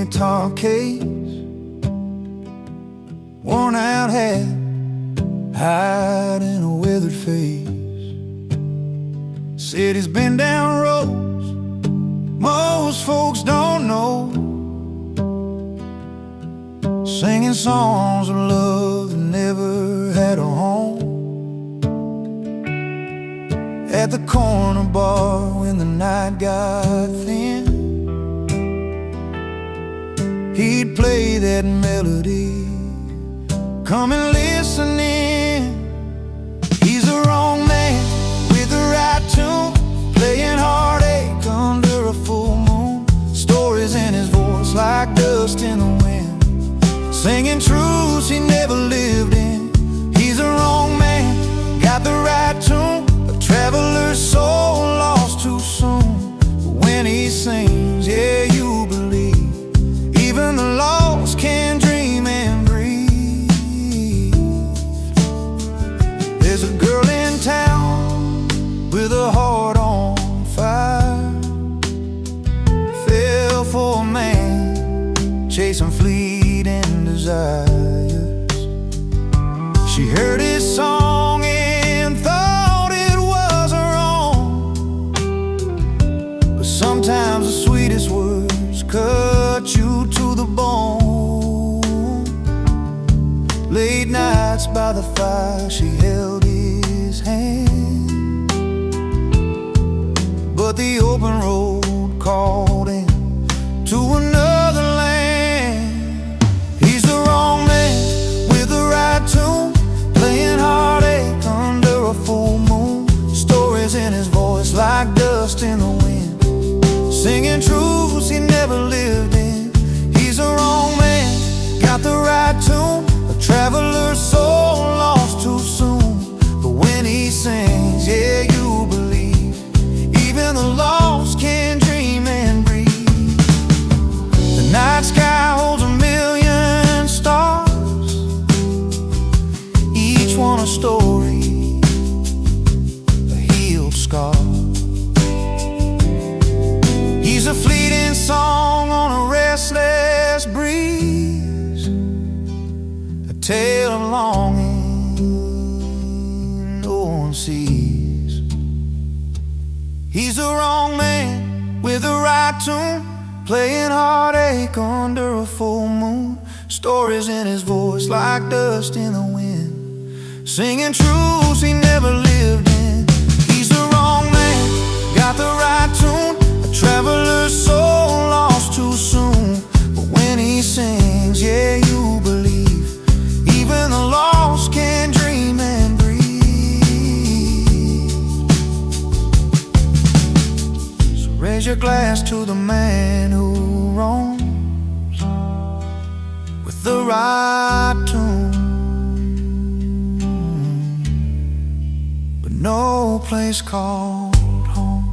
guitar case, worn out hat, hiding a weathered face. City's been down roads most folks don't know, singing songs of love that never had a home. At the corner bar when the night got thin, he'd play that melody, come and listen in. He's the wrong man with the right tune, playing heartache under a full moon. Stories in his voice like dust in the wind, singing truths he never lived in. He's the wrong man, got the right tune, a traveler's soul lost too soon. But when he sings, yeah, you believe even the lost can dream and breathe. There's a girl in town with a heart on fire, fell for a man chasing fleeting desires. She heard his song and thought it was her own, but sometimes the sweetest words cut you to the bone. Late nights by the fire, she held his hand, but the open road called him to another land. He's the wrong man with the right tune, playing heartache under a full moon. Stories in his voice like dust in the wind, singing truths he never lived in. He's the wrong man, got the right tune, a traveler's soul lost too soon. But when he sings, yeah, you believe even the lost can dream and breathe. The night sky holds a million stars, each one a story, a healed scar. He's a fleeting song on a restless breeze, a tale of longing no one sees. He's the wrong man with the right tune, playing heartache under a full moon. Stories in his voice like dust in the wind, singing truths he never lived in. He's the wrong man, got the right tune, a traveler's soul lost too soon. But when he sings, yeah, you believe even the lost can dream and breathe. So raise your glass to the man who roams with the right tune, but no place called home.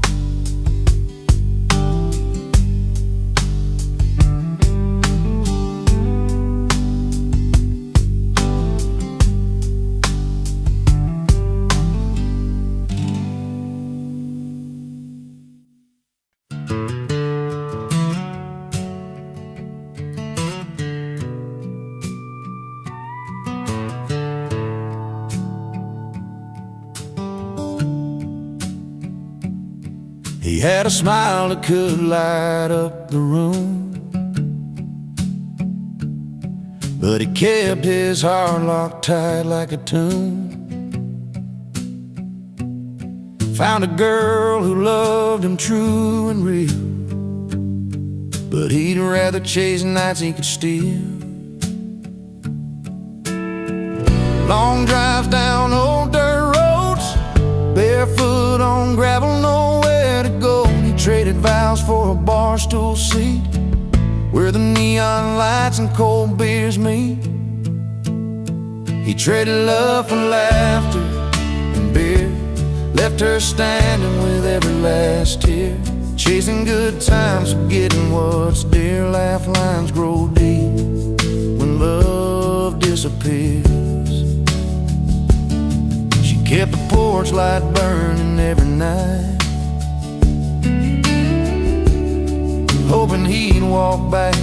He had a smile that could light up the room, but he kept his heart locked tight like a tomb. Found a girl who loved him true and real, but he'd rather chase nights he could steal. Long drives down old dirt roads, barefoot on gravel, nowhere to go. He traded vows for a bar stool seat where the neon lights and cold beers meet. He traded love for laughter and beer, left her standing with every last tear, chasing good times, forgetting what's dear. Laugh lines grow deep when love disappears. She kept the porch light burning every night, hoping he'd walk back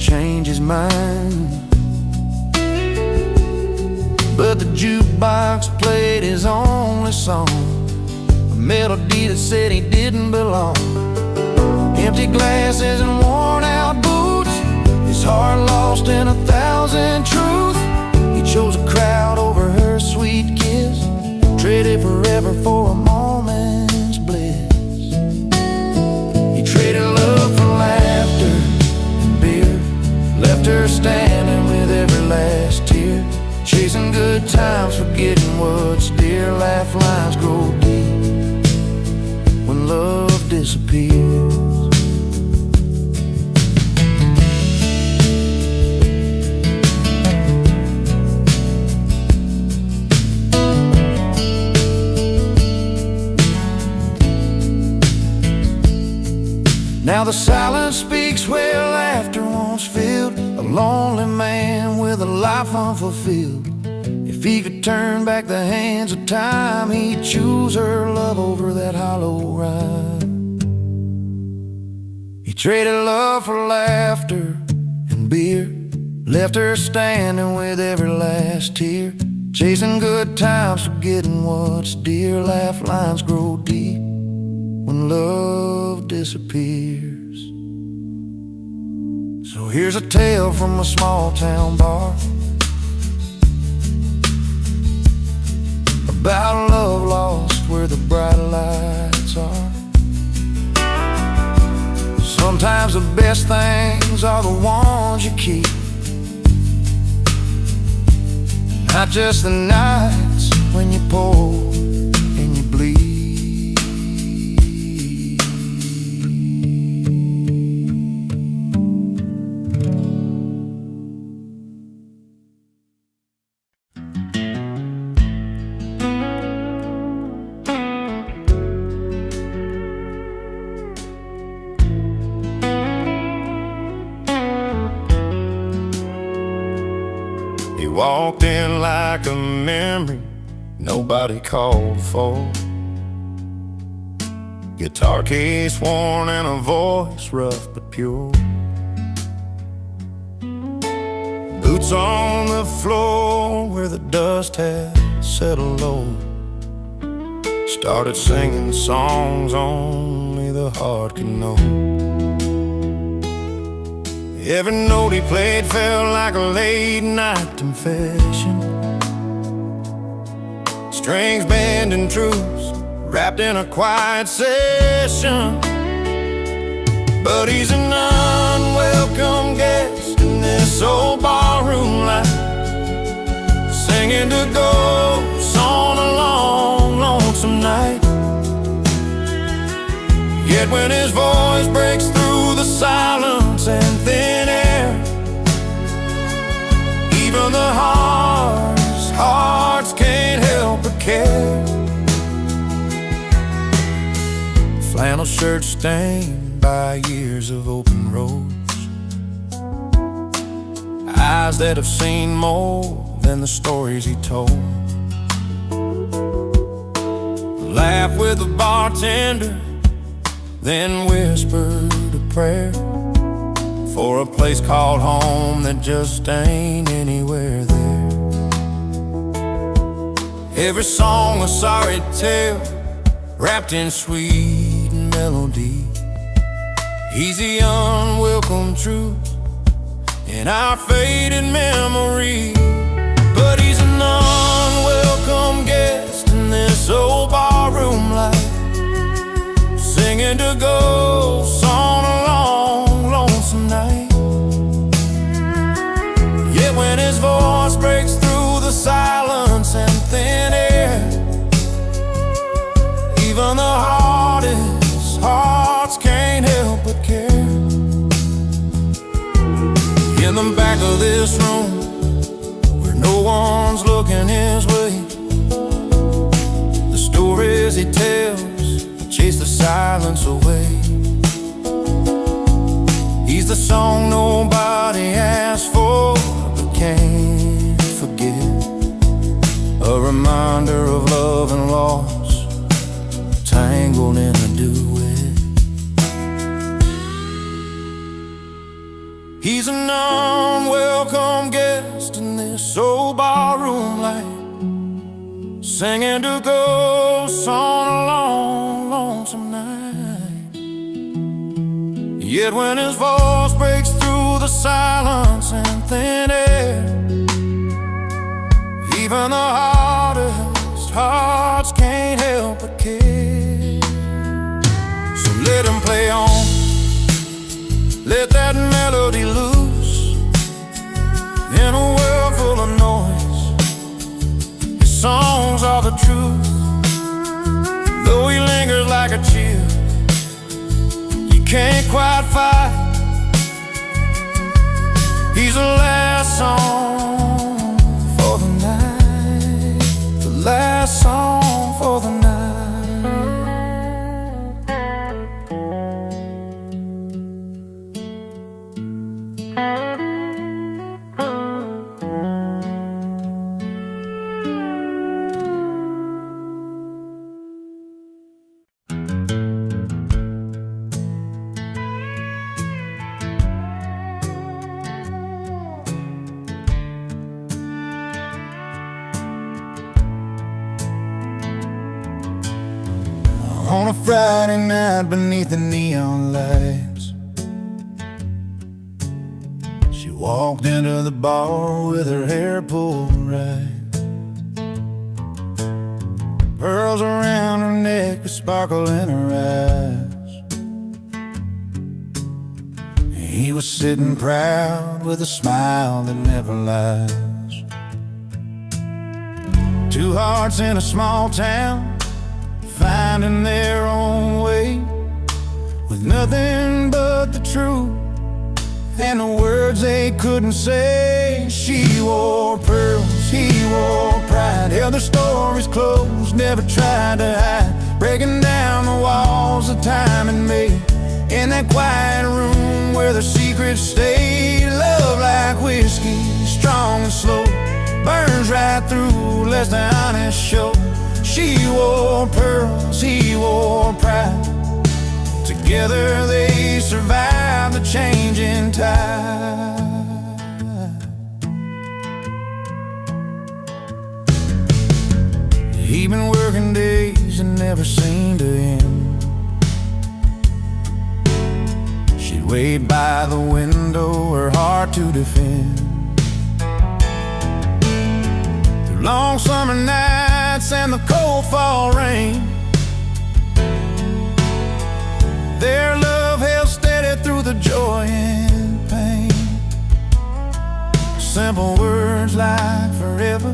change his mind. But the jukebox played his only song, a melody that said he didn't belong. Empty glasses and worn out boots, his heart lost in 1,000 truths. He chose a crowd over her sweet kiss, traded forever for a moment's bliss. He traded love for laughter and beer, left her standing with every last tear, chasing good times, forgetting what's dear. Laugh lines grow deep when love disappears. Now the silence speaks where laughter once filled, a lonely man with a life unfulfilled. If he could turn back the hands of time, he'd choose her love over that hollow rhyme. He traded love for laughter and beer, left her standing with every last tear, chasing good times, forgetting what's dear. Laugh lines grow deep when love disappears. So here's a tale from a small town bar about love lost where the bright lights are. Sometimes the best things are the ones you keep, not just the nights when you pour and you bleed. He walked in like a memory nobody called for, guitar case worn and a voice rough but pure. Boots on the floor where the dust had settled low, started singing songs only the heart could know. Every note he played felt like a late night confession, strings bending truths wrapped in a quiet session. But he's an unwelcome guest in this old barroom life, singing to ghosts on a long, lonesome night. Yet when his voice breaks through the silence and thin air, even the hardest hearts can't help but care. Flannel shirt stained by years of open roads, eyes that have seen more than the stories he told. Laugh with the bartender, then whispered a prayer for a place called home that just ain't anywhere there. Every song a sorry tale wrapped in sweet melody. He's the unwelcome truth in our faded memory. But he's an unwelcome guest in this old barroom life, singing to ghosts on a long, lonesome night. Yet when his voice breaks through the silence and thin air, even the hardest hearts can't help but care. In the back of this room, where no one's looking his way, the stories he tells chase the silence away. He's the song nobody asked for but can't forget, a reminder of love and loss tangled in a duet. He's an unwelcome guest in this old barroom light, singing to ghosts on a long, lonesome night. Yet when his voice breaks through the silence and thin air, even the hardest hearts can't help but care. So let him play on, let that melody loose. In a world full of noise, his songs are the truth. Though he lingers like a chill, you can't quite fight. He's the last song for the night, the last song for the night. On a Friday night beneath the neon lights, she walked into the bar with her hair pulled right, pearls around her neck, a sparkle in her eyes. He was sitting proud with a smile that never lies. Two hearts in a small town, finding their own way, with nothing but the truth and the words they couldn't say. She wore pearls, he wore pride, held their stories close, never tried to hide, breaking down the walls of time and made. In that quiet room where the secrets stayed, love like whiskey, strong and slow, burns right through, lets the honest show. She wore pearls, he wore pride, together they survived the changing tide. He'd been working days and never seemed to end. She'd wait by the window, her heart to defend. Through long summer nights and the cold fall rain, their love held steady through the joy and pain. Simple words like forever,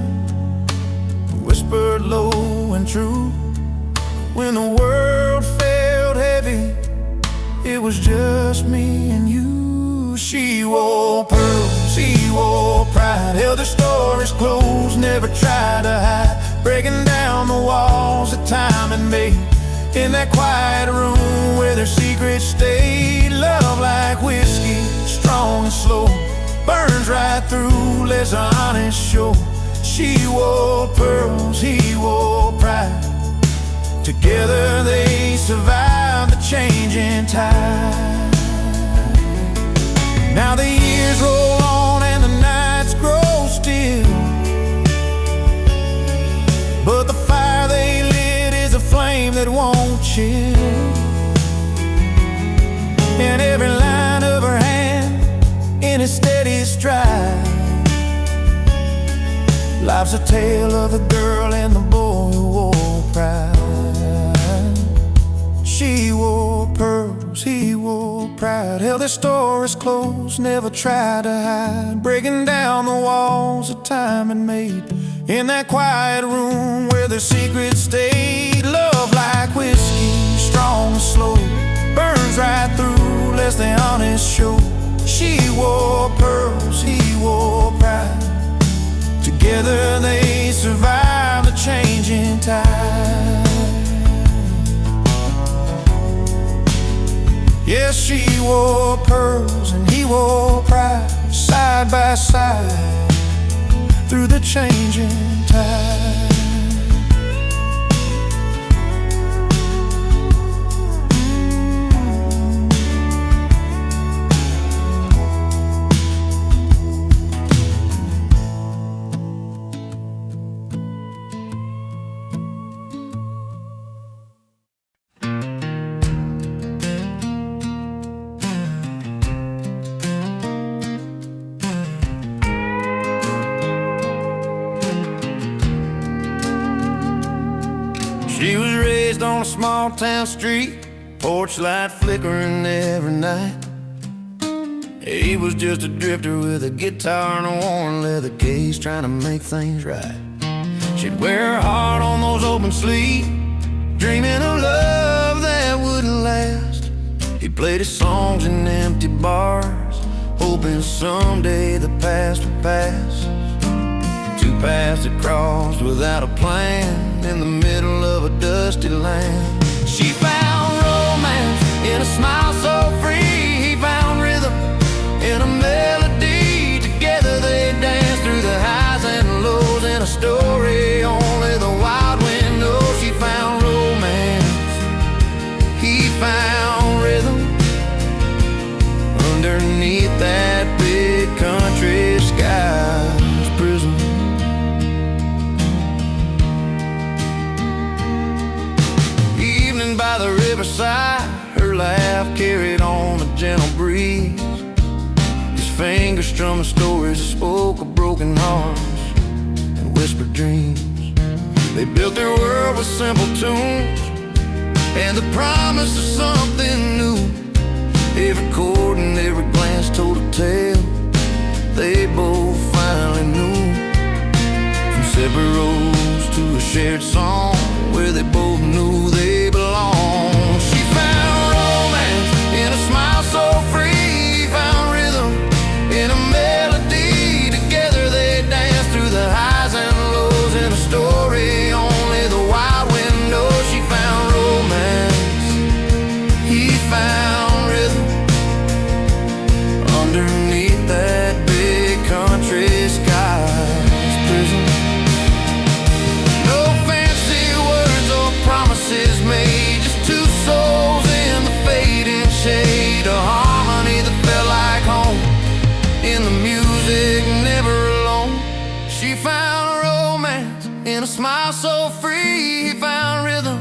whispered low and true. When the world felt heavy, it was just me and you. She wore pearls, he wore pride, held their stories close, never tried to hide, breaking down the walls that time had made. In that quiet room where their secrets stayed, love like whiskey, strong and slow, burns right through, lets the honest show. She wore pearls, he wore pride, together they survived the changing tide. Now the years roll on and the nights grow still, but the fire they lit is a flame that won't chill. In every line of her hand, in a steady stride, life's a tale of the girl and the boy who wore pride. She wore pearls, he wore pride, held their stories close, never tried to hide, breaking down the walls that time had made. In that quiet room where their secrets stayed, love like whiskey, strong and slow, burns right through, lets the honest show. She wore pearls, he wore pride, together they survived the changing tide. Yes, she wore pearls and he wore pride, side by side through the changing tide. She was raised on a small town street, porch light flickering every night. He was just a drifter with a guitar and a worn leather case, trying to make things right. She'd wear her heart on those open sleeves, dreaming of love that wouldn't last. He played his songs in empty bars, hoping someday the past would pass. Two paths that crossed without a plan in the middle of a dusty land. She found romance in a smile so free. He found rhythm in a melody. Together they danced through the highs and lows in a story only the wild wind knows. She found romance, he found rhythm underneath that big country sky's prison. Evening by the riverside, her laugh carried on a gentle breeze. His fingers strumming stories that spoke of broken hearts and whispered dreams. They built their world with simple tunes and the promise of something new. Every chord and every glance told a tale they both finally knew. From separate roads to a shared song where they both knew they belonged. She found romance in a smile so free. He found rhythm in a melody. Together they danced through the highs and lows in a story only the wild wind knows. She found romance, he found rhythm underneath that big country sky's prison. No fancy words or promises made, just two souls in the fading shade. A harmony that felt like home in the music, never alone. She found romance in a smile so free. He found rhythm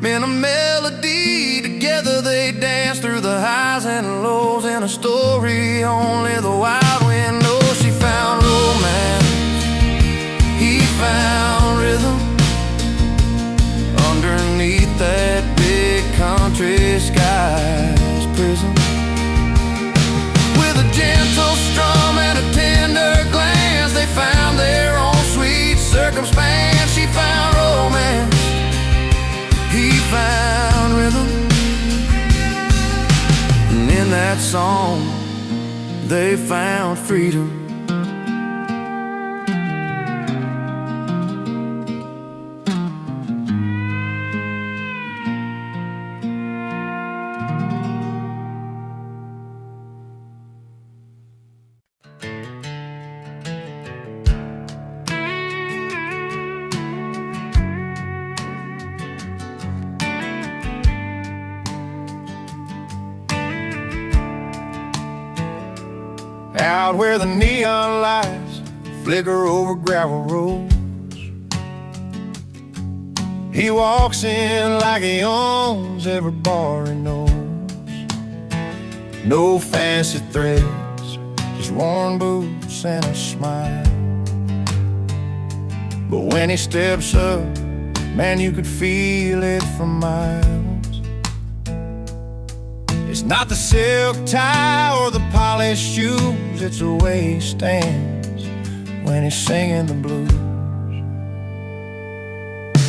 in a melody. Together they danced through the highs and lows in a story only the wild wind knows. She found romance, he found rhythm underneath that big country sky's prison. With a gentle strum and a tender glance, they found their own sweet circumstance. She found romance, he found rhythm, and in that song they found freedom. Out where the neon lights flicker over gravel roads, he walks in like he owns every bar he knows. No fancy threads, just worn boots and a smile. But when he steps up, man, you could feel it from miles. It's not the silk tie or the polished shoes, it's the way he stands when he's singing the blues.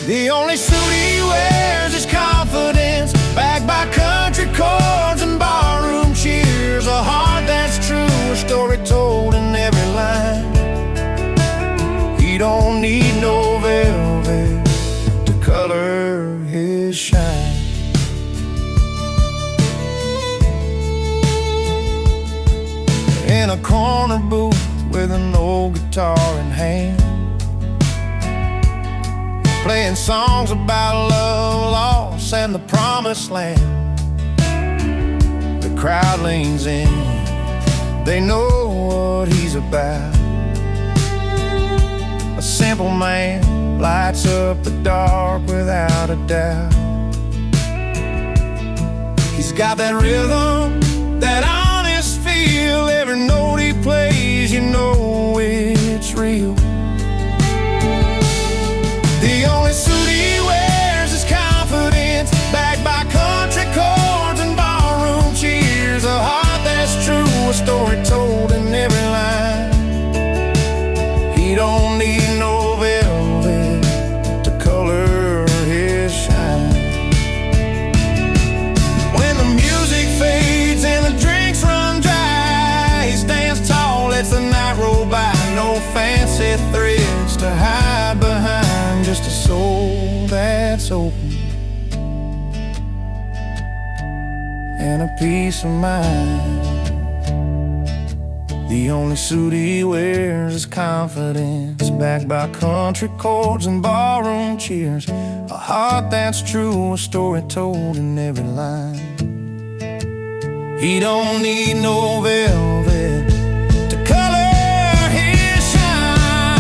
The only suit he wears is confidence, backed by country chords and barroom cheers. A heart that's true, a story told in every line. He don't need no velvet to color his shine. In a corner booth with an old guitar in hand, playing songs about love, loss, and the promised land. The crowd leans in, they know what he's about. A simple man lights up the dark without a doubt. He's got that rhythm, that honest feel. Every note he plays, you know it's real. The only suit he wears is that's open, and a peace of mind. The only suit he wears is confidence, backed by country chords and ballroom cheers. A heart that's true, a story told in every line. He don't need no velvet to color his shine.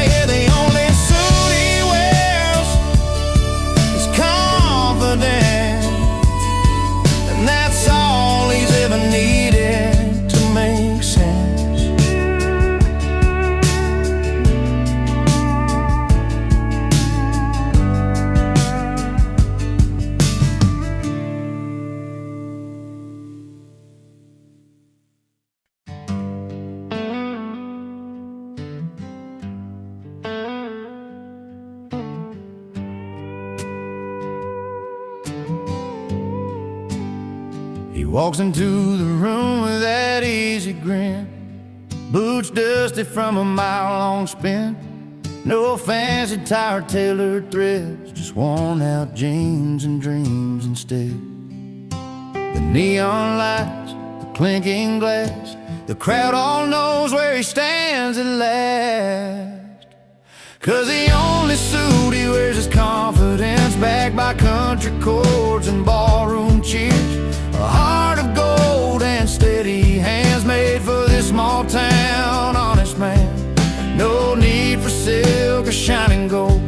Yeah, the only suit he wears is confidence, and that's all he's ever needed to make sense. He walks into the room with that easy grin, boots dusty from a mile-long spin. No fancy tie or tailored threads, just worn-out jeans and dreams instead. The neon lights, the clinking glass, the crowd all knows where he stands at last. 'Cause the only suit he wears is confidence, backed by country chords and ballroom cheers. A heart of gold and steady hands, made for this small town honest man. No need for silk or shining gold,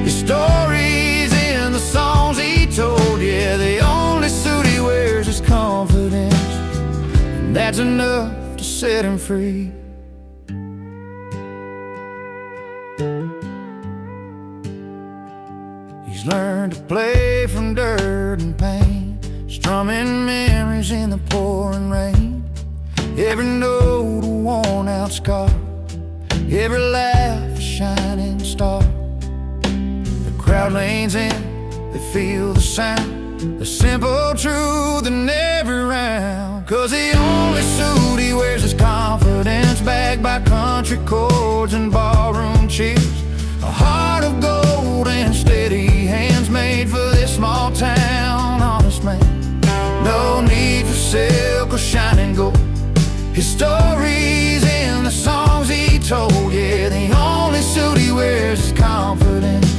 his story's in the songs he told. Yeah, the only suit he wears is confidence, and that's enough to set him free. He's learned to play from dirt and pain, strumming memories in the pouring rain. Every note a worn-out scar, every laugh a shining star. The crowd leans in, they feel the sound, the simple truth in every round. 'Cause the only suit he wears is confidence, backed by country chords and ballroom cheers. A heart of gold and steady hands, made for this small town honest man. No need for silk or shining gold, his story's in the songs he told. Yeah, the only suit he wears is confidence,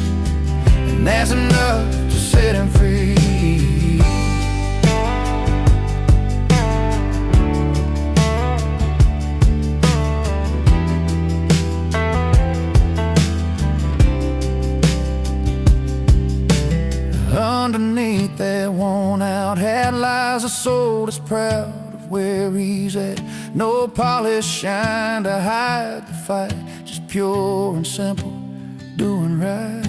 and that's enough to set him free. Underneath that worn-out hat lies a soul that's proud of where he's at. No polished shine to hide the fight, just pure and simple, doing right.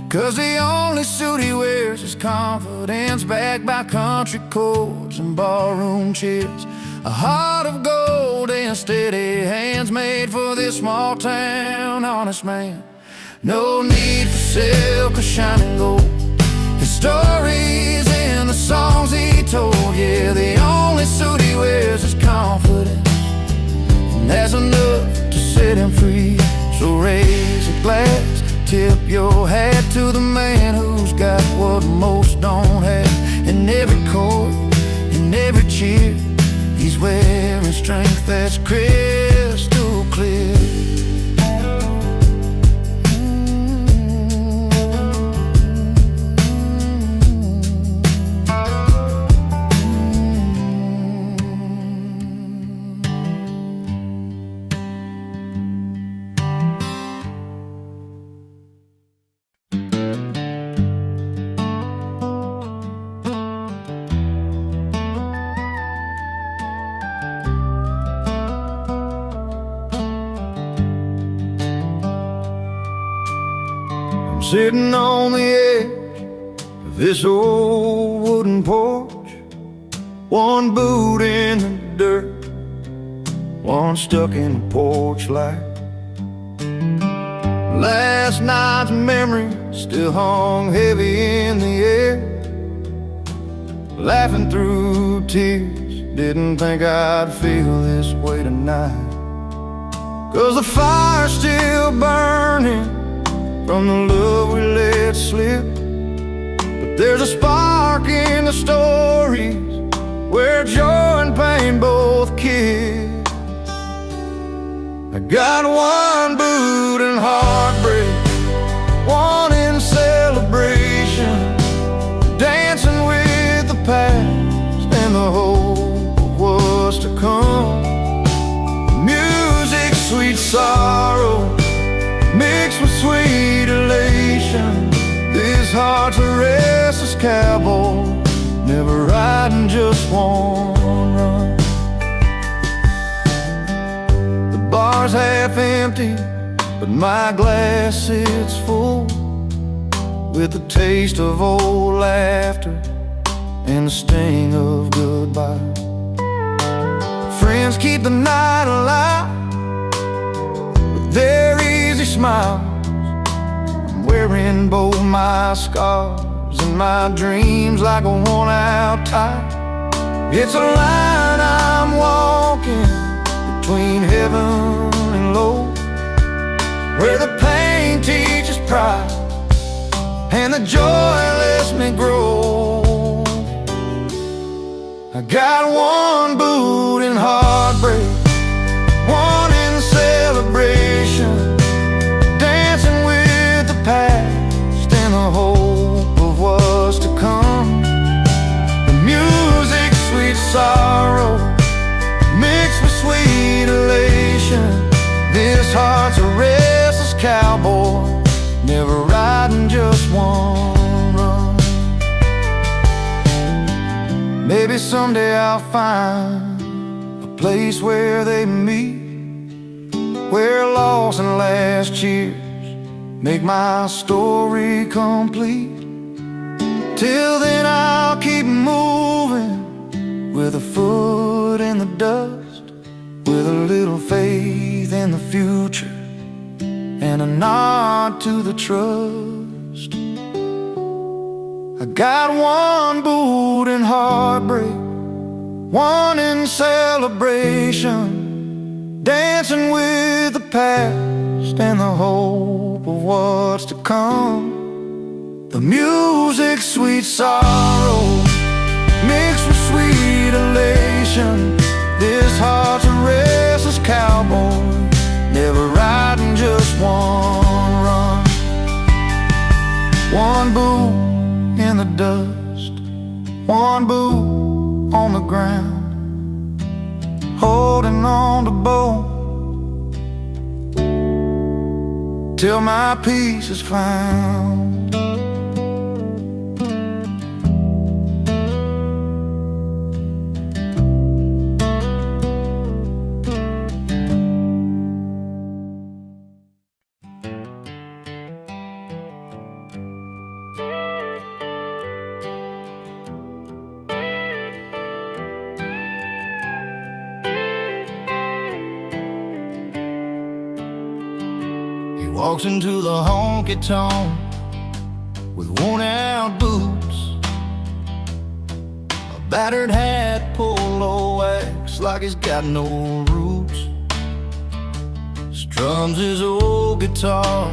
'Cause the only suit he wears is confidence, backed by country chords and ballroom cheers. A heart of gold and steady hands, made for this small town honest man. No need for silk or shining gold, his story's in the songs he told. Yeah, the only suit he wears is confidence, and that's enough to set him free. So raise a glass, tip your hat to the man who's got what most don't have. In every chord, in every cheer, he's wearing strength that's crystal clear. Sitting on the edge of this old wooden porch, one boot in the dirt, one stuck in the porch light. Last night's memory still hung heavy in the air, laughing through tears, didn't think I'd feel this way tonight. 'cause the fire's still burning from the love we let slip. But there's a spark in the stories where joy and pain both kiss. I got one boot in heartbreak, one in celebration, dancing with the past and the hope of what's to come. Music, sweet sorrow, mixed with sweet elation. This heart's a restless cowboy, never riding just one run. The bar's half empty, but my glass sits full, with the taste of old laughter and the sting of goodbye. Friends keep the night alive with their easy smiles. I'm wearing both my scars and my dreams like a worn-out tie. It's a line I'm walking between heaven and low, where the pain teaches pride and the joy lets me grow. I got one boot in heartbreak, one in celebration, dancing with the past and the hope of what's to come. The music, sweet sorrow, mixed with sweet elation. This heart's a restless cowboy, never riding just one run. Maybe someday I'll find a place where they meet, where loss and last cheers make my story complete. Till then I'll keep moving, with a foot in the dust, with a little faith in the future and a nod to the trust. I got one boot in heartbreak, one in celebration, dancing with the past and the hope of what's to come. The music, sweet sorrow, mixed with sweet elation. This heart's a restless cowboy, never riding just one run. One boot in the dust, one boot on the ground, holding on to both till my peace is found. Walks into the honky-tonk with worn-out boots, a battered hat, polo wax like he's got no roots. Strums his old guitar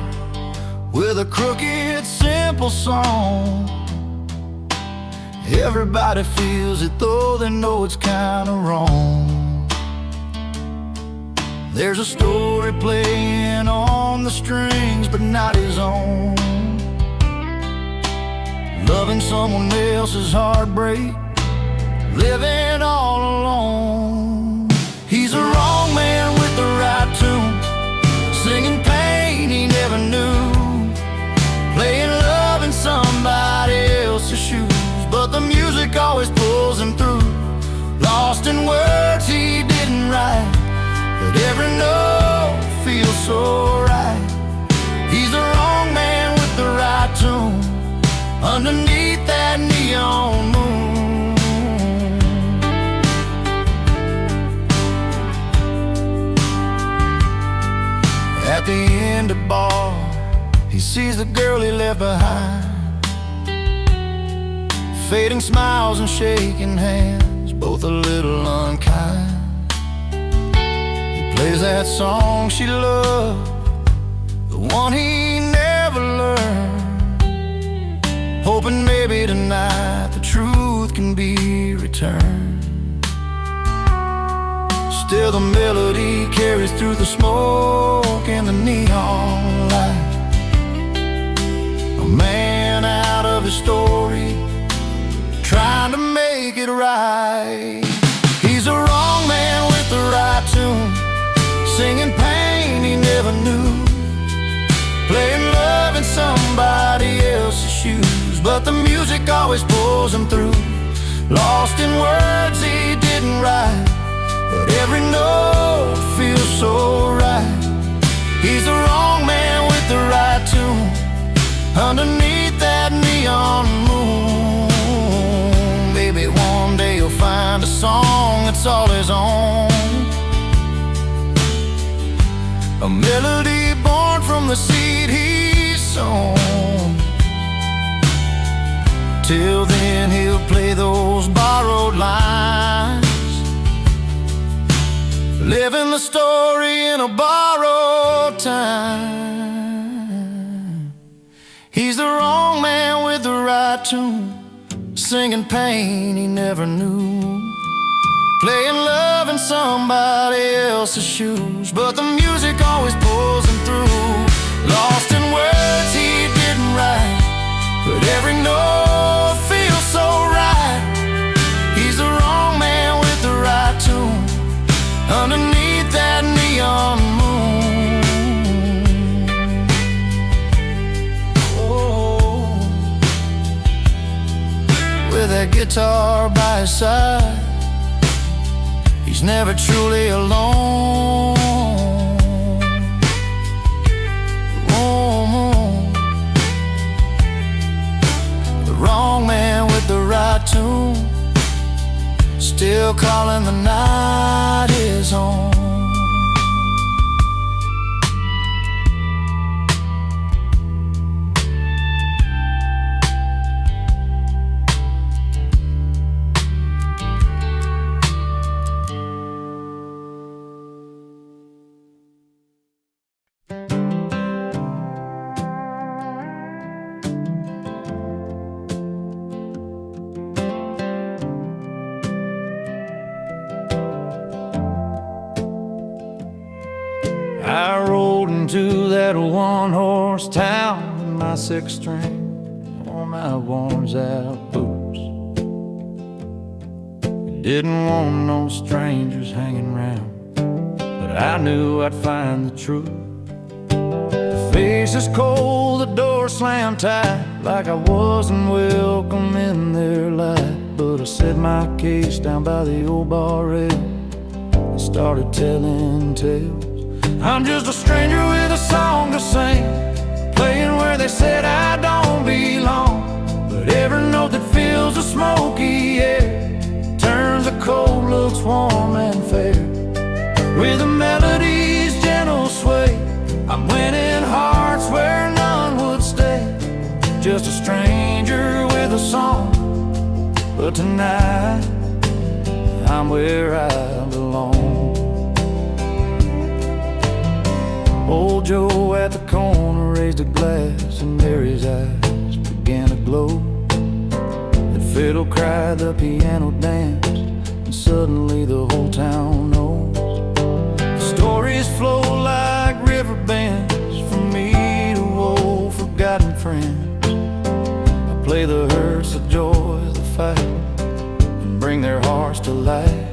with a crooked, simple song. Everybody feels it, though they know it's kinda wrong. There's a story playing on the strings, but not his own. Loving someone else's heartbreak, living all alone. He's a wrong man with the right tune, singing pain he never knew, playing love in somebody else's shoes. But the music always pulls him through, lost in words he didn't write, but every note feels so right. He's the wrong man with the right tune, underneath that neon moon. At the end of the bar, he sees the girl he left behind, fading smiles and shaking hands, both a little unkind. plays that song she loved, the one he never learned, hoping maybe tonight the truth can be returned. Still the melody carries through the smoke and the neon light. A man out of his story, trying to make it right. He's a wrong man with the right tune, singing pain he never knew, playing love in somebody else's shoes, but the music always pulls him through. Lost in words he didn't write, but every note feels so right. He's the wrong man with the right tune, underneath that neon moon. Maybe one day you'll find a song that's all his own, a melody born from the seed he's sown. Till then he'll play those borrowed lines, living the story in a borrowed time. He's the wrong man with the right tune, singing pain he never knew, playing love in somebody else's shoes, but the music always pulls him through. Lost in words he didn't write, but every note feels so right. He's the wrong man with the right tune, underneath that neon moon. Oh, with that guitar by his side, he's never truly alone. Oh, the wrong man with the right tune, still calling the night his home. I rolled into that one-horse town with my six string on my worn-out boots. Didn't want no strangers hanging round, but I knew I'd find the truth. The face is cold, the door slammed tight, like I wasn't welcome in their light. But I set my case down by the old bar rail and started telling tales. I'm just a stranger with a song to sing, playing where they said I don't belong. But every note that fills the smoky air turns the cold looks warm and fair. With the melody's gentle sway, I'm winning hearts where none would stay. Just a stranger with a song, but tonight I'm where I belong. Old Joe at the corner raised a glass, and Mary's eyes began to glow. The fiddle cried, the piano danced, and suddenly the whole town knows. The stories flow like river bends from me to old forgotten friends. I play the hurts, the joys, the fight, and bring their hearts to life.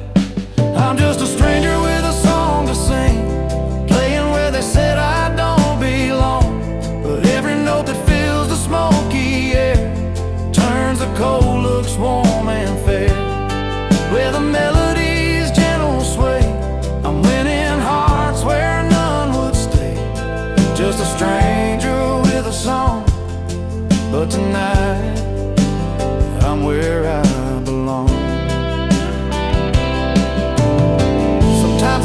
I'm just a stranger with a song to sing, playing where they said I don't belong. But every note that fills the smoky air turns the cold looks warm and fair. Where the melody's gentle sway, I'm winning hearts where none would stay. Just a stranger with a song, but tonight I'm where I belong. Sometimes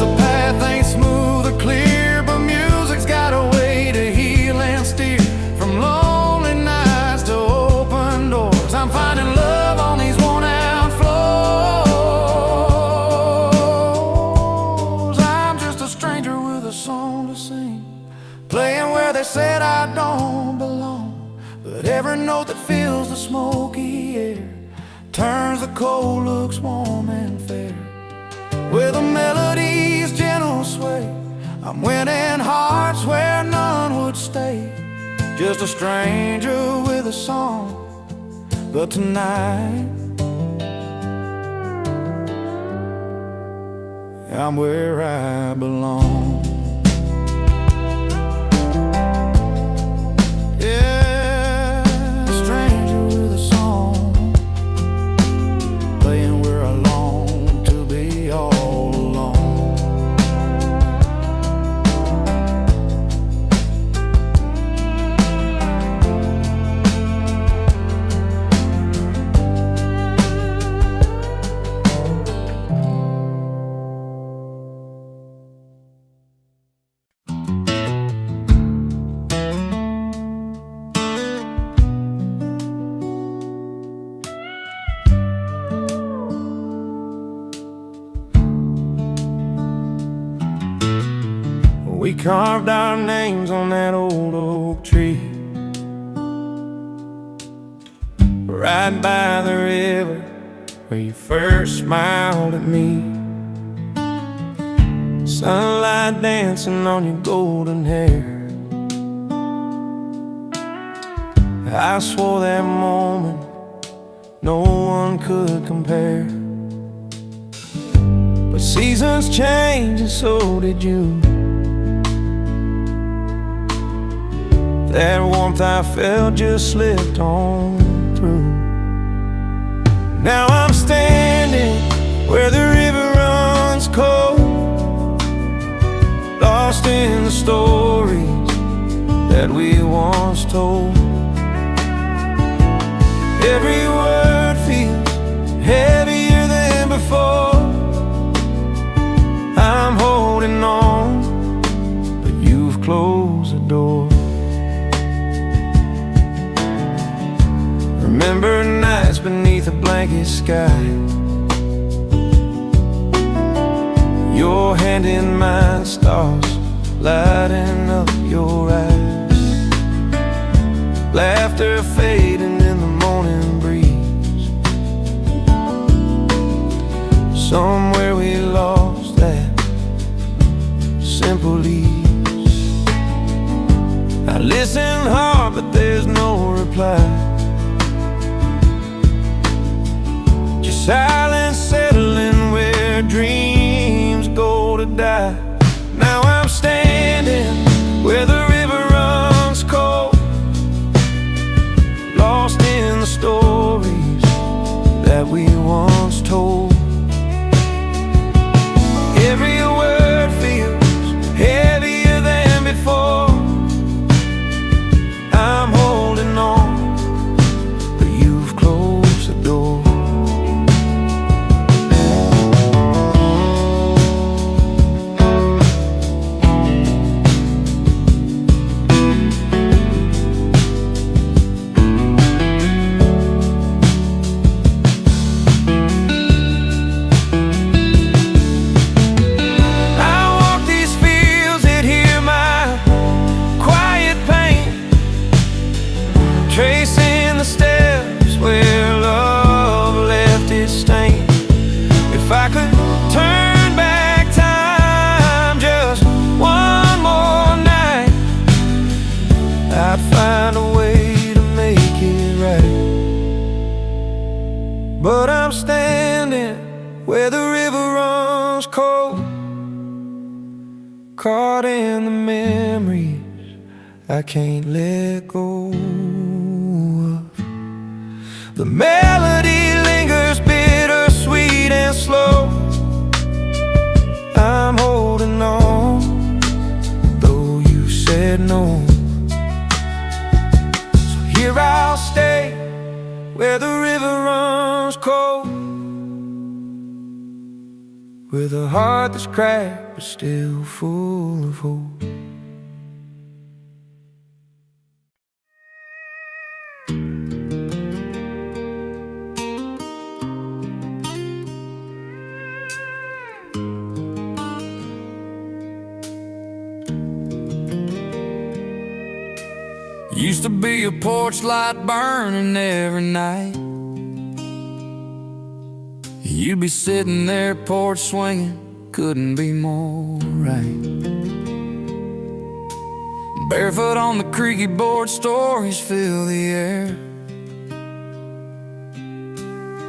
turns, the cold looks warm and fair. With a melody's gentle sway, I'm winning hearts where none would stay. Just a stranger with a song, but tonight I'm where I belong. Yeah, stranger with a song, playing where I long to be all alone. We carved our names on that old oak tree, right by the river where you first smiled at me. Sunlight dancing on your golden hair. I swore that moment no one could compare. But seasons change and so did you. That warmth I felt just slipped on through. Now I'm standing where the river runs cold, lost in the stories that we once told. Every word feels heavier than before. I'm holding on, but you've closed the door. Remember nights beneath a blanket sky, your hand in mine, stars lighting up your eyes. Laughter fading in the morning breeze. Somewhere we lost that simple ease. I listen hard but there's no reply. Silence settling where dreams go to die. Now I'm standing where the river runs cold, lost in the stories that we once told. Every word feels heavier than before. I'm holding on, but you've closed the door. Tracing the steps where love left its stain. If I could turn back time just one more night, I'd find a way to make it right. But I'm standing where the river runs cold, caught in the memories I can't let go. The melody lingers bittersweet and slow. I'm holding on, though you said no. So here I'll stay, where the river runs cold, with a heart that's cracked but still full of hope. Used to be a porch light burning every night, You'd be sitting there porch swinging, couldn't be more right. Barefoot on the creaky board, stories fill the air.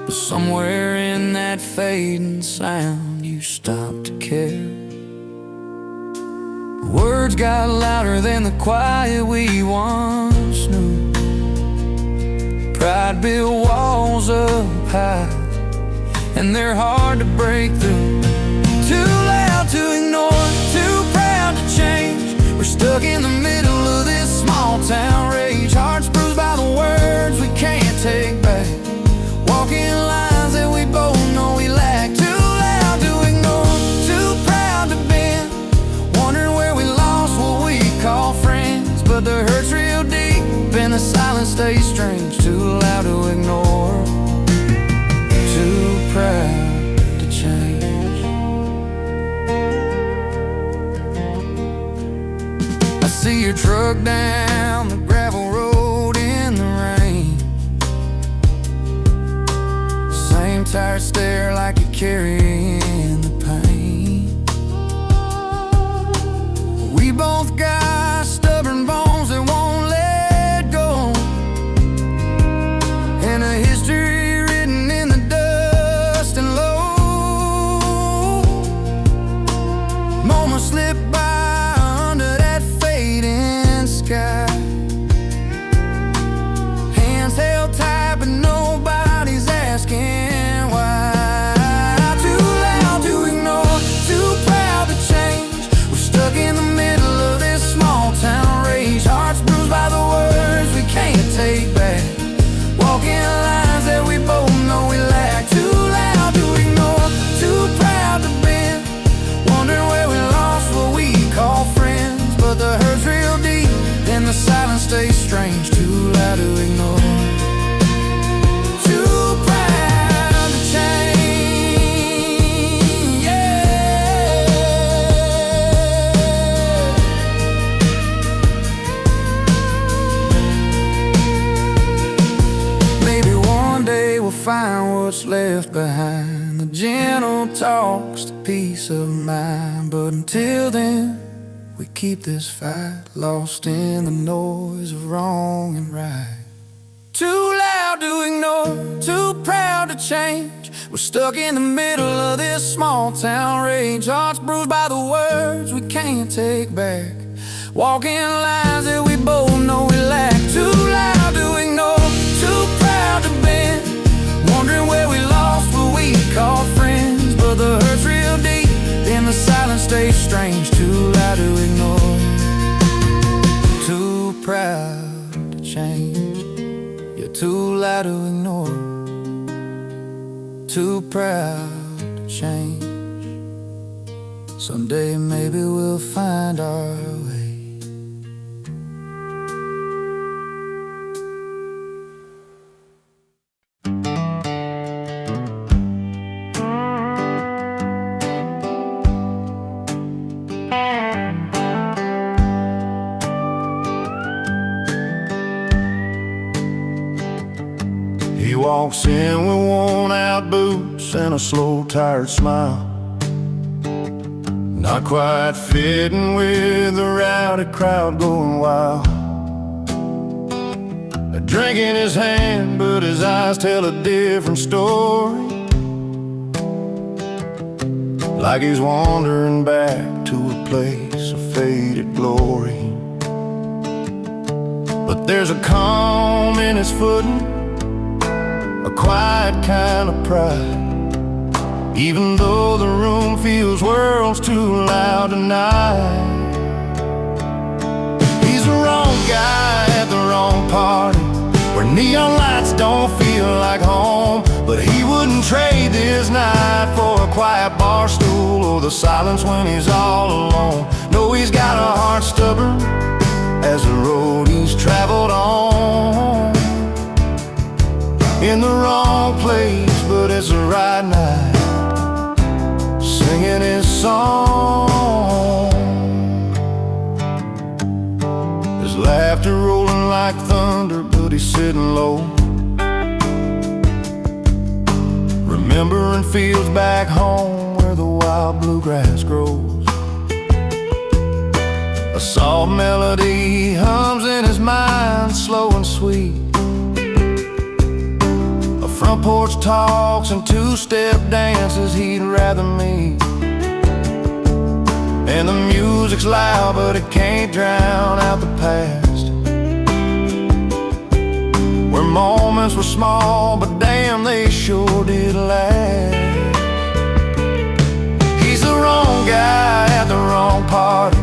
But somewhere in that fading sound, you stopped to care. Words got louder than the quiet we once knew. Pride built walls up high, and they're hard to break through. Too loud to ignore, too proud to change. We're stuck in the middle of this small town rage. Hearts bruised by the words we can't take back. Walking lines that we both know we lack. Too loud to ignore, too proud to bend. Wondering where we lost what we call friends. But the hurt's real deep and the silence stays strange. Too loud to ignore, too proud to change. I see your truck down the gravel road in the rain. Same tired stare like you're carrying the pain. We both got stubborn bones that won't let go, and a history written in the dust and low. Moments slip by under that fading sky. Hands held tight but nobody's asking why. Too loud to ignore, too proud to change. We're stuck in the middle of this small town rage. Hearts bruised by the words we can't take back. Walking lines that we both know we lack. Too loud to ignore, too proud to bend. Wondering where we lost what we call friends. But the hurt's real deep and the silence stays strange. Too loud to ignore, too proud to change. Yeah. Maybe one day we'll find what's left behind. The gentle talks, the peace of mind. But until then, we keep this fight lost in the noise of wrong and right. Too loud to ignore, too proud to change. We're stuck in the middle of this small town rage. Hearts bruised by the words we can't take back. Walking lines that we both know we lack. Too loud to ignore, too proud to bend. Wondering where we lost what we call friends. But the hurt's real deep and the silence stays strange. Too loud to ignore, too proud to change. You're too loud to ignore, too proud to change. Someday maybe we'll find our way. He walks in with worn-out boots and a slow, tired smile, not quite fitting with the rowdy crowd going wild. A drink in his hand, but his eyes tell a different story. Like he's wandering back to a place of faded glory. But there's a calm in his footing, a quiet kind of pride. Even though the room feels worlds too loud tonight. He's the wrong guy at the wrong party, where neon lights don't feel like home. But he wouldn't trade this night for a quiet bar stool or the silence when he's all alone. No, he's got a heart stubborn as the road he's traveled on. In the wrong place, but it's the right night, singing his song. His laughter rolling like thunder, but he's sitting low. remembering fields back home where the wild bluegrass grows. A soft melody hums in his mind, slow and sweet. A front porch talks and two-step dances he'd rather meet. And the music's loud, but it can't drown out the past, where moments were small, but damn, they sure did last. He's the wrong guy at the wrong party,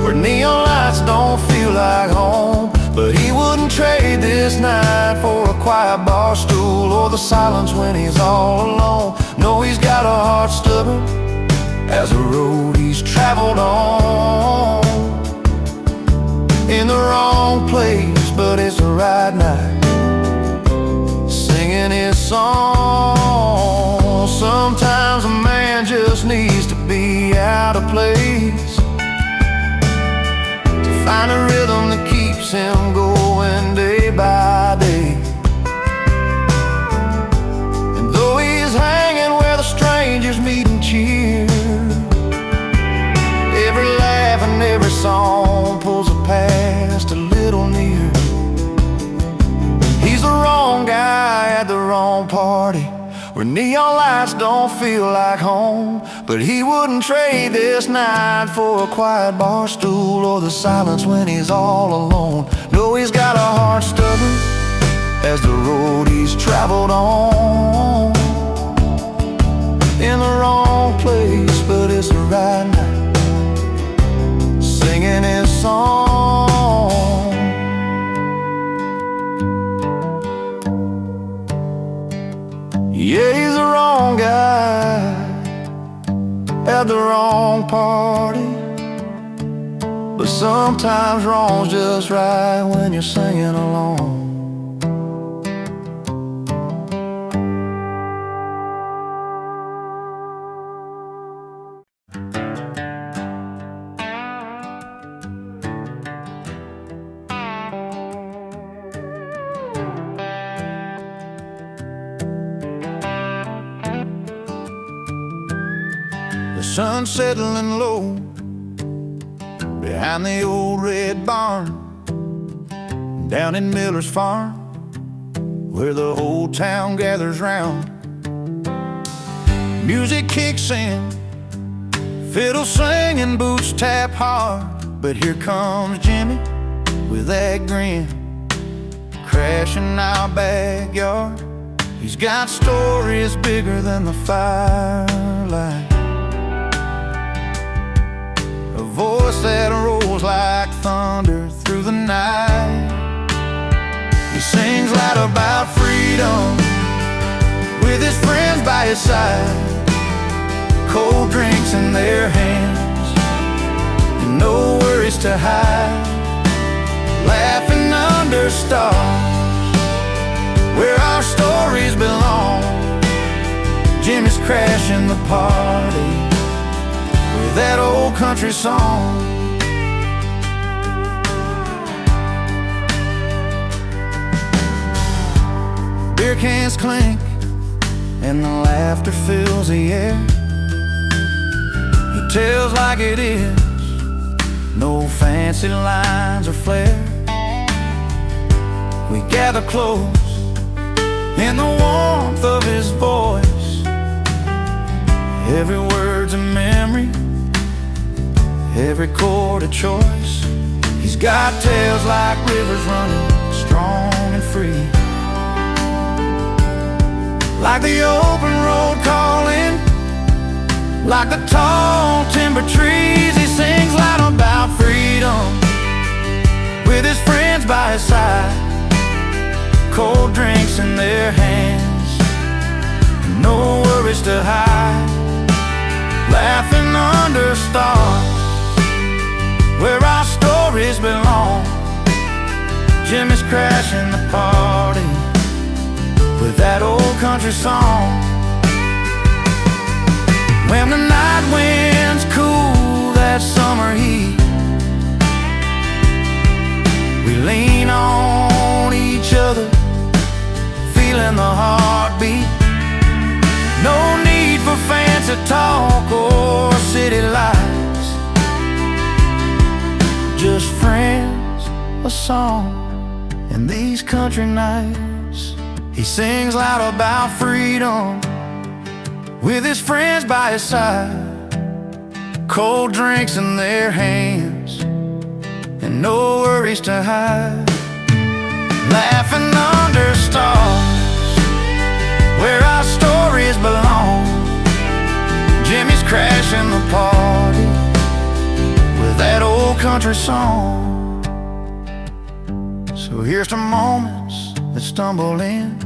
where neon lights don't feel like home. But he wouldn't trade this night for a quiet bar stool or the silence when he's all alone. No, he's got a heart stubborn as a road he's traveled on. In the wrong place, but it's the right night, singing his song. Sometimes a man just needs to be out of place to find a rhythm that keeps him going day by day. And though he's hanging where the strangers meet and cheer, every laugh and every song pulls the past a little near. He's the wrong guy at the wrong party, where neon lights don't feel like home. But he wouldn't trade this night for a quiet bar stool or the silence when he's all alone. No, he's got a heart stubborn as the road he's traveled on. In the wrong place, but it's the right night, singing his song. Yeah, he's the wrong guy at the wrong party, but sometimes wrong's just right when you're singing along. The sun's settling low behind the old red barn, down in Miller's farm, where the whole town gathers round. Music kicks in, fiddle singing, boots tap hard. But here comes Jimmy with that grin, crashing our backyard. He's got stories bigger than the firelight, a voice that rolls like thunder through the night. He sings loud about freedom with his friends by his side, cold drinks in their hands and no worries to hide, laughing under stars where our stories belong. Jimmy's crashing the party with that old country song. Beer cans clink and the laughter fills the air. He tells like it is, no fancy lines or flair. We gather close in the warmth of his voice, every word's a memory, every chord a choice. He's got tales like rivers running strong and free, like the open road calling, like the tall timber trees. He sings loud about freedom with his friends by his side, cold drinks in their hands, no worries to hide, laughing under stars where our stories belong. Jimmy's crashing the party with that old country song. When the night winds cool that summer heat, we lean on each other, feeling the heartbeat. No song in these country nights. He sings loud about freedom with his friends by his side, cold drinks in their hands and no worries to hide. Laughing under stars where our stories belong. Jimmy's crashing the party with that old country song. So here's to moments that stumble in,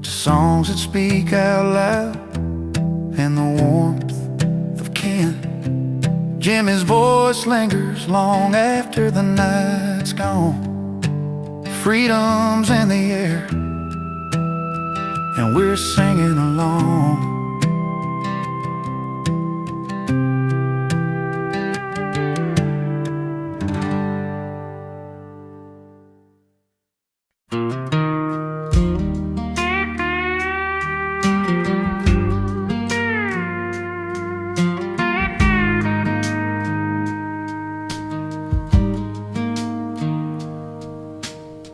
to songs that speak out loud, and the warmth of kin. Jimmy's voice lingers long after the night's gone. Freedom's in the air and we're singing along.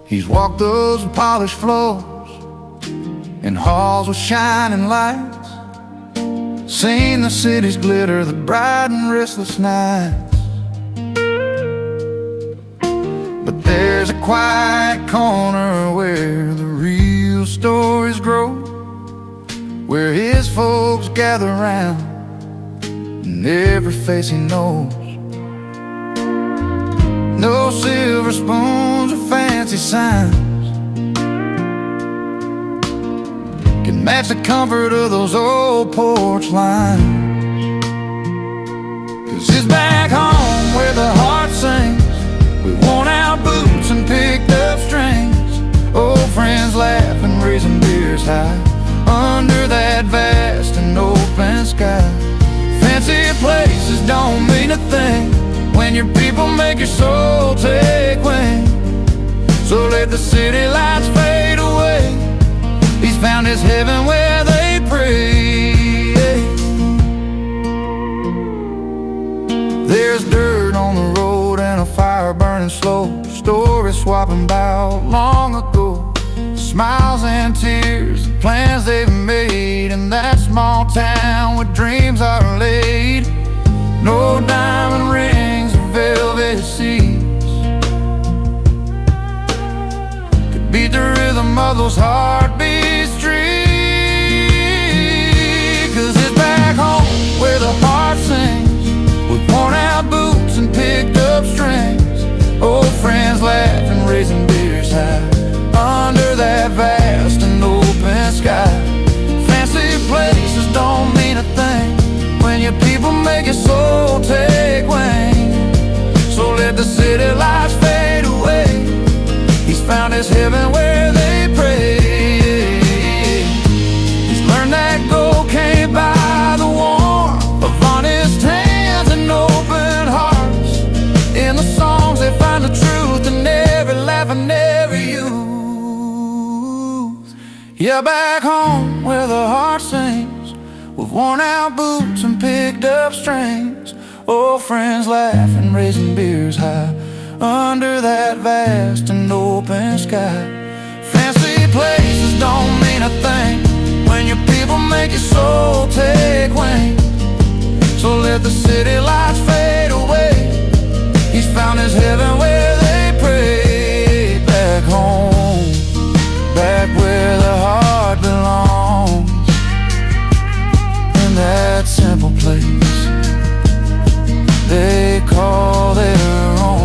He's walked those polished floors in halls with shining lights, seen the city's glitter, the bright and restless nights. But there's a quiet corner where the real stories grow, where his folks gather round and every face he knows. No silver spoons or fancy signs can match the comfort of those old porch lines. 'Cause it's back home where the heart sings with worn out boots and picked up strings. Old friends laugh and raising beers high under that vast and open sky. Fancy places don't mean a thing when your people make your soul take wing. So let the city lights fade away. He's found his heaven where they pray. There's dirt on the road and a fire burning slow, stories swapping about long ago, smiles and tears, the plans they've made in that small town where dreams are laid. No diamond rings or velvet seats could beat the rhythm of those heartbeat streets. 'Cause it's back home where the heart sings with worn out boots and picked up strings. Old friends laugh and raising beers high under that vast and open sky. Fancy places don't mean a thing when your people make your soul take wing. So let the city lights fade away. He's found his heaven where they pray. He's learned that gold can't buy the warmth of honest hands and open hearts. In the songs they find the truth in every laugh and every youth. Yeah, back home where the heart sings with worn out boots and picked up strings. Old friends laugh and raising beers high under that vast and open sky. Fancy places don't mean a thing when your people make your soul take wing. So let the city lights fade away. He's found his heaven where they pray. Back home, back where the heart belongs, in that simple place they call their own.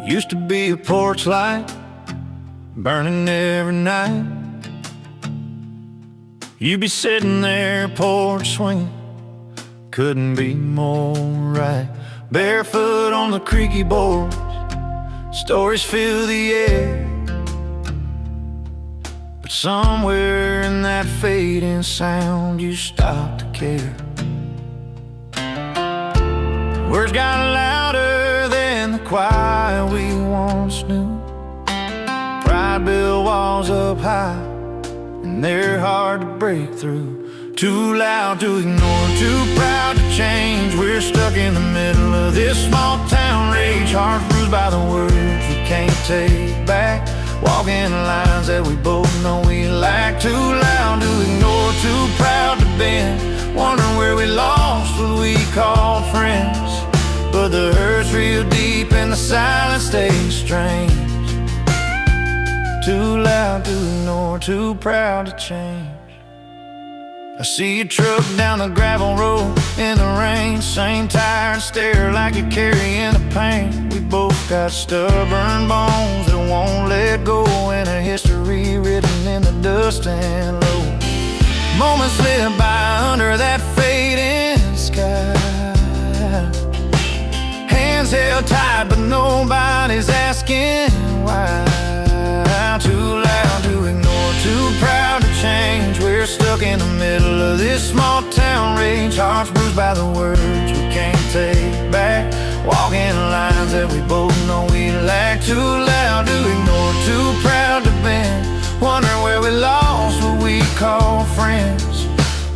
Used to be a porch light burning every night. You'd be sitting there, porch swinging, couldn't be more right. barefoot on the creaky boards. Stories fill the air, but somewhere in that fading sound you stop to care. Words got louder than the quiet we once knew. Pride built walls up high, and they're hard to break through. Too loud to ignore, too proud to change. We're stuck in the middle of this small town rage, hearts bruised by the words we can't take back, walking lines that we both know we lack. Too loud to ignore, too proud to bend, wondering where we lost what we called friends. But the hurt's real deep and the silence stays strange. Too loud to ignore, too proud to change. I see a truck down the gravel road in the rain, same tired stare like you're carrying the pain. We both got stubborn bones that won't let go, and a history written in the dust and low. Moments slip by under that fading sky, hands held tight but nobody's asking why. Too loud to ignore, too proud to change. We're stuck in the middle of this small town rage, hearts bruised by the words we can't take back, walking lines that we both know we lack. Too loud to ignore, too proud to bend, wondering where we lost what we call friends.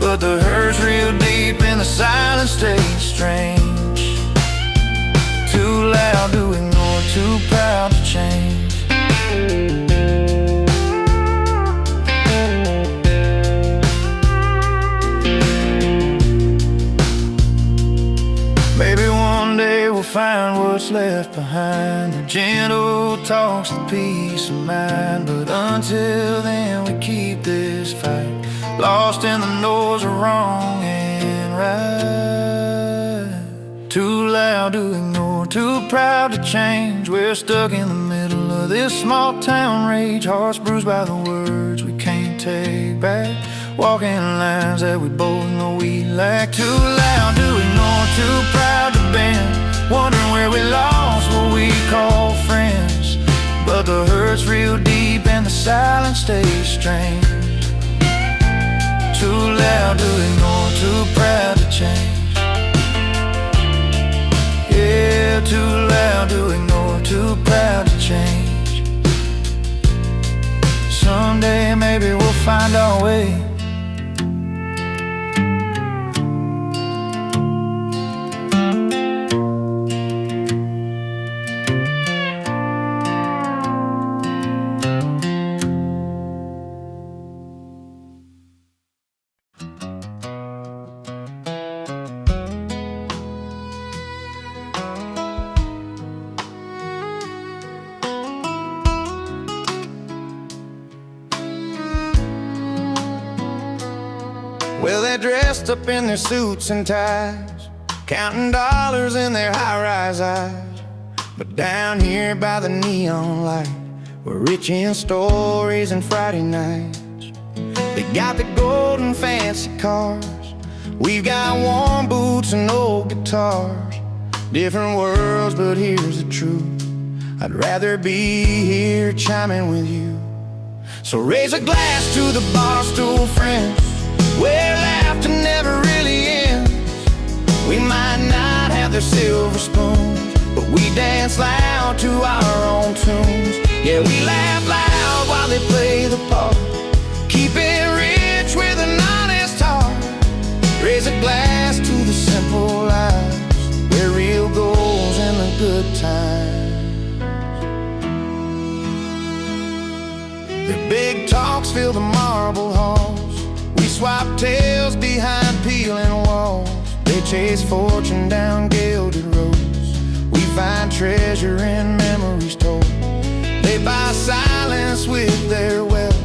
But the hurt's real deep and the silence stays strange. Too loud to ignore, too proud to change. Maybe one day we'll find what's left behind, the gentle talks, the peace of mind. But until then we keep this fight, lost in the noise of wrong and right. Too loud to ignore, too proud to change. We're stuck in the middle of this small town rage, hearts bruised by the words we can't take back, walking lines that we both know we lack. Too loud to ignore, too proud to bend, wondering where we lost what we call friends. But the hurt's real deep and the silence stays strange. Too loud to ignore, too proud to change. Yeah, too loud to ignore, too proud to change. Someday maybe we'll find our way. Well, they're dressed up in their suits and ties, counting dollars in their high-rise eyes. But down here by the neon light, we're rich in stories and Friday nights. They got the gold and fancy cars, we've got warm boots and old guitars. Different worlds, but here's the truth, I'd rather be here chiming with you. So raise a glass to the bar stool friends, where laughter never really ends. We might not have their silver spoons, but we dance loud to our own tunes. Yeah, we laugh loud while they play the part, keep it rich with an honest heart. Raise a glass to the simple lives, where real goes in the good times. The big talks fill the marble halls, we swap tales behind peeling walls. They chase fortune down gilded roads, we find treasure in memories told. They buy silence with their wealth,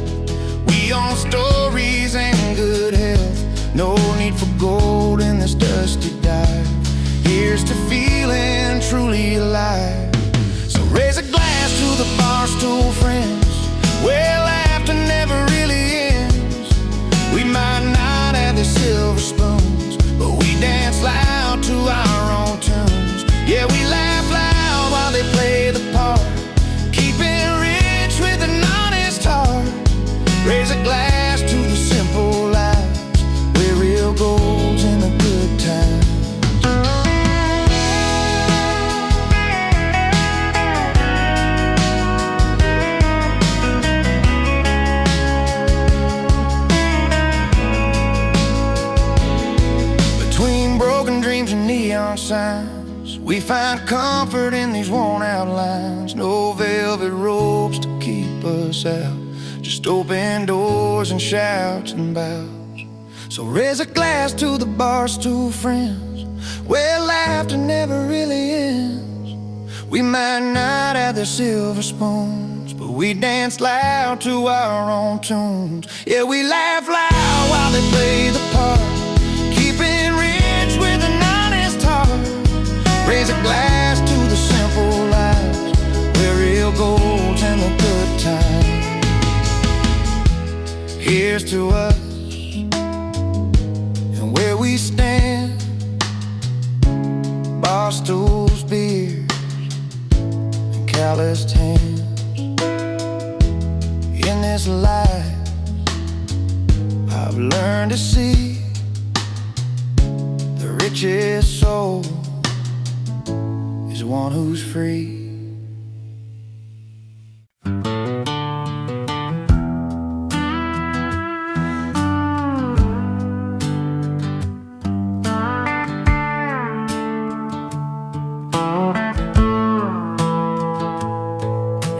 we own stories and good health. No need for gold in this dusty dive, here's to feeling truly alive. So raise a glass to the bar stool friends, where laughter never really ends. We might not have the silver spoons, but we dance loud to our own tunes. signs. We find comfort in these worn out lines. No velvet ropes to keep us out, just open doors and shouts and bows. So raise a glass to the barstool friends, where laughter never really ends. We might not have their silver spoons, but we dance loud to our own tunes. Yeah, we laugh loud while they play the part, keeping rich with an honest heart. Raise a glass to the simple lives, where real gold's in the good times. Here's to us and where we stand, bar stools, beers, and calloused hands. In this life I've learned to see the richest soul is one who's free.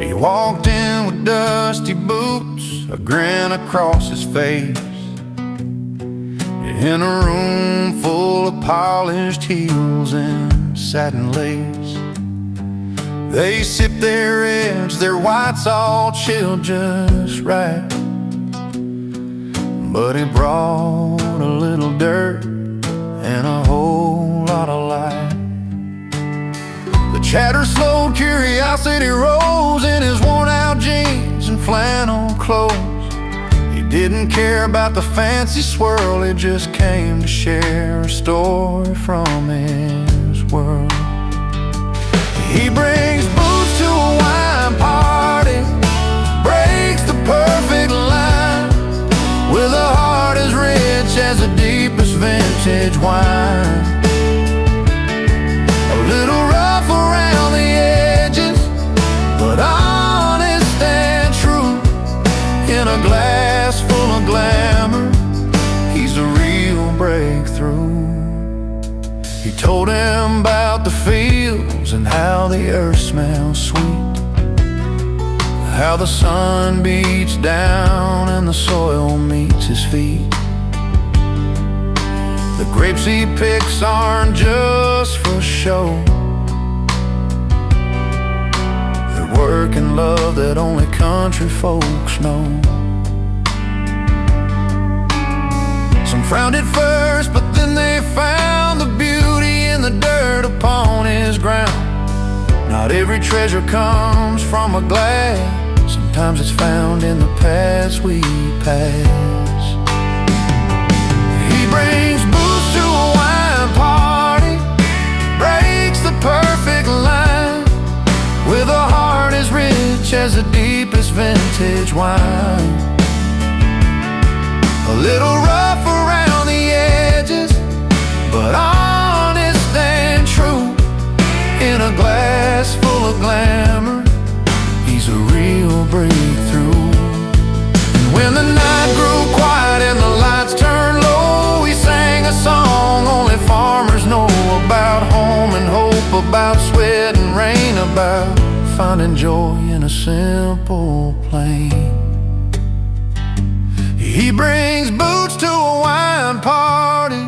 He walked in with dusty boots, a grin across his face, in a room full of polished heels and satin lace. They sipped their reds, their whites all chilled just right, but he brought a little dirt and a whole lot of light. The chatter slowed, curiosity rose in his worn-out jeans and flannel clothes. He didn't care about the fancy swirl, he just came to share a story from his world. He brings booze to a wine party, breaks the perfect line, with a heart as rich as the deepest vintage wine. A little rough around the edges, but honest and true. In a glass full of glamour, he's a real breakthrough. He told him about the fields and how the earth smells sweet, how the sun beats down and the soil meets his feet. The grapes he picks aren't just for show, they're work and love that only country folks know. Some frowned at first, but then they found the beauty in the dirt upon his ground. Not every treasure comes from a glass, sometimes it's found in the paths we pass. He brings booze to a wine party, breaks the perfect line, with a heart as rich as the deepest vintage wine. A little rough around the edges, but honest and true. In a glass full of glamour, he's a real breakthrough. And when the night grew quiet and the lights turned low, he sang a song only farmers know about home and hope, about sweat and rain, about finding joy in a simple plain. He brings boots to a wine party,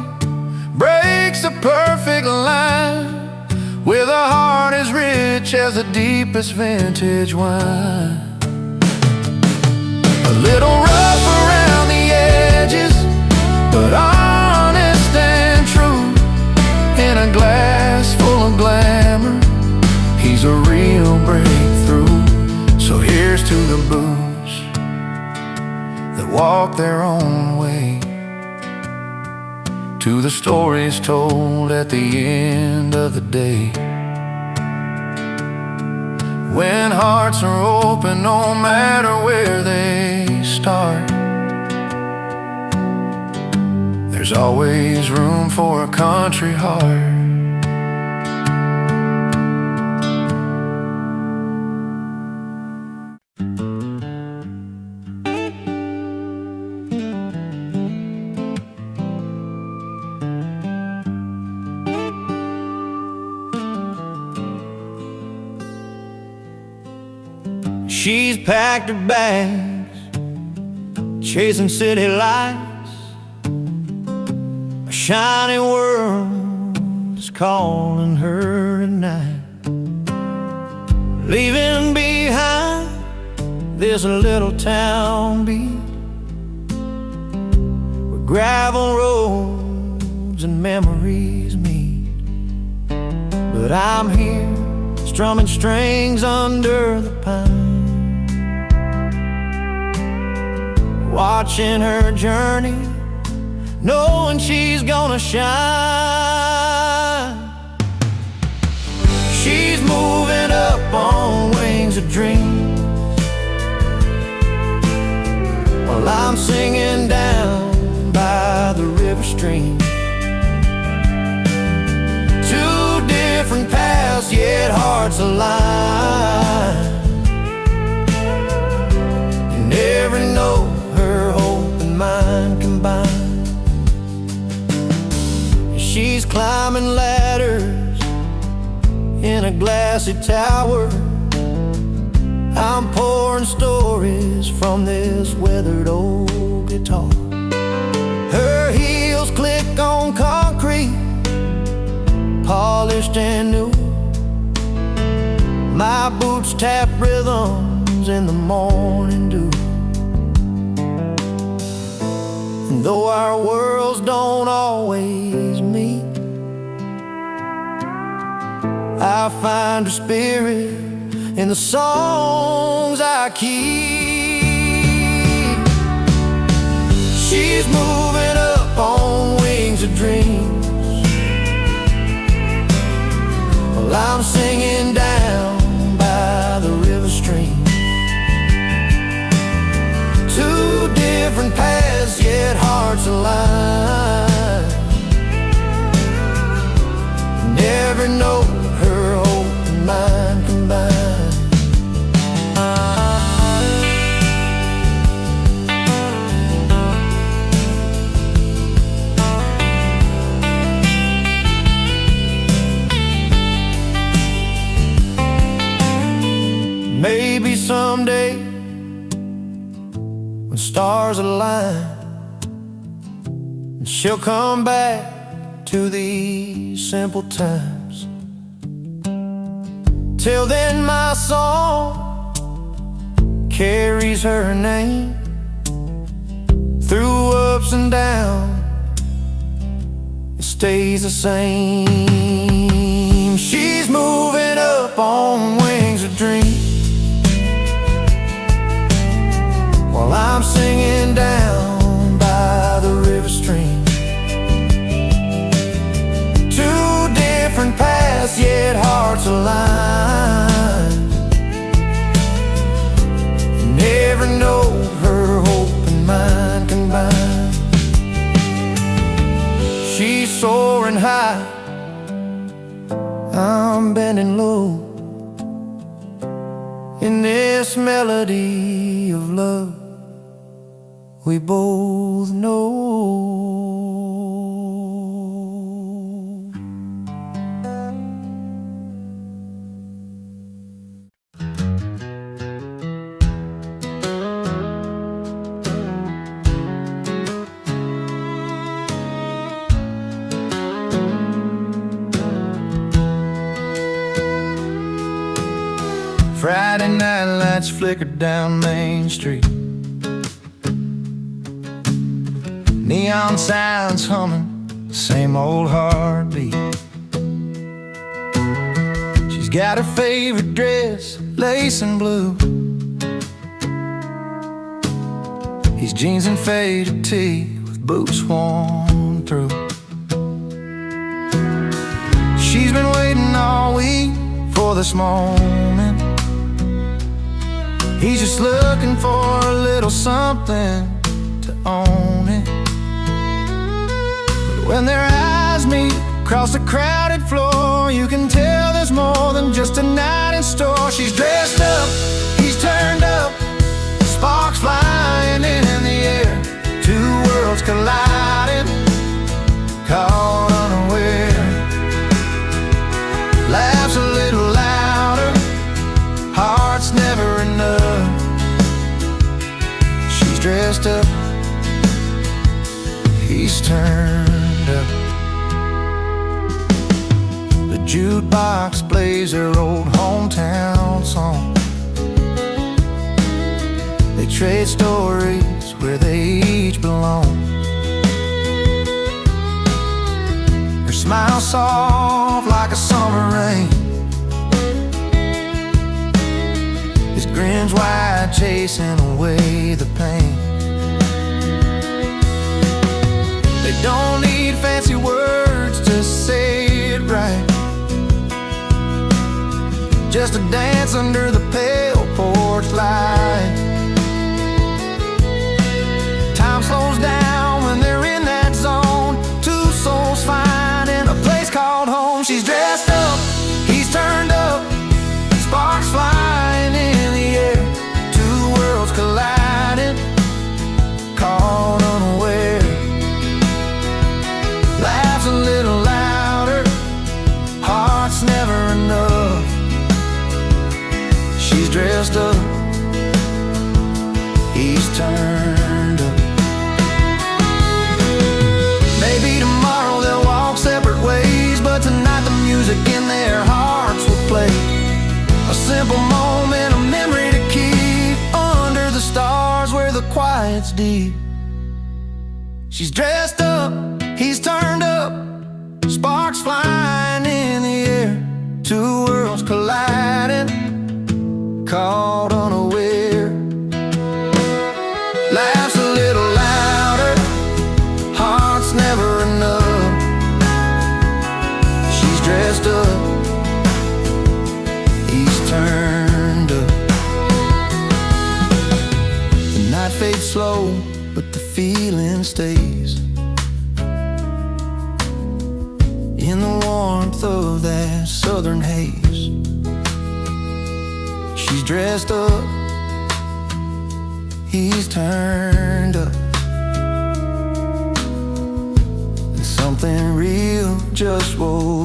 breaks a perfect line, with a heart as rich as the deepest vintage wine. A little rough around the edges, but honest and true. In a glass full of glamour, he's a real breakthrough. So here's to the booze that walk their own way, to the stories told at the end of the day. When hearts are open, no matter where they start, there's always room for a country heart. She's packed her bags, chasing city lights. A shiny world is calling her at night. Leaving behind this little town beat, where gravel roads and memories meet. But I'm here, strumming strings under the pine, watching her journey, knowing she's gonna shine. She's moving up on wings of dreams, while I'm singing down by the river stream. Two different paths, yet hearts align. In every note, her hope and mine combine. She's climbing ladders in a glassy tower. I'm pouring stories from this weathered old guitar. Her heels click on concrete, polished and new. My boots tap rhythms in the morning dew. And though our worlds don't always meet, I find her spirit in the songs I keep. She's moving up on wings of dreams, while I'm singing down by the river stream. Two different paths, yet hearts align. Never know her hope and mine combined. Maybe someday, when stars align, and she'll come back to these simple times. Till then my song carries her name. Through ups and downs, it stays the same. She's moving up on wings of dreams, while I'm singing down by the river stream. Two different paths, yet hearts align. Never know her hope and mine combined. She's soaring high, I'm bending low, in this melody of love we both know. Friday night lights flickered down Main Street, neon signs humming, same old heartbeat. She's got her favorite dress, lace and blue. He's jeans and faded tee with boots worn through. She's been waiting all week for this moment. He's just looking for a little something to own it. But when their eyes meet across the crowded floor, you can tell there's more than just a night in store. She's dressed up, he's turned up, sparks flying in the air. Two worlds colliding, caught unaware. Laughs a little louder, heart's never enough. he's turned up. The jukebox plays their old hometown song. They trade stories where they each belong. Her smile soft like a summer rain, his grin's wide chasing away the pain. They don't need fancy words to say it right, just a dance under the pale porch light. Time slows down when they're in that zone. Two souls find in a place called home. She's dressed up, he's turned up, sparks flying in the air, two worlds colliding, caught unaware. Laughs a little louder, heart's never enough. She's dressed up, he's turned up. Maybe tomorrow they'll walk separate ways, but tonight the music in their hearts will play. A simple moment, a memory to keep under the stars where the quiet's deep. She's dressed up, he's turned up, sparks flying in the air, two worlds colliding, caught unaware. Laughs a little louder, heart's never enough. She's dressed up, he's turned up. The night fades slow, but the feeling stays. In the warmth of that southern haze, she's dressed up, he's turned up. And something real just woke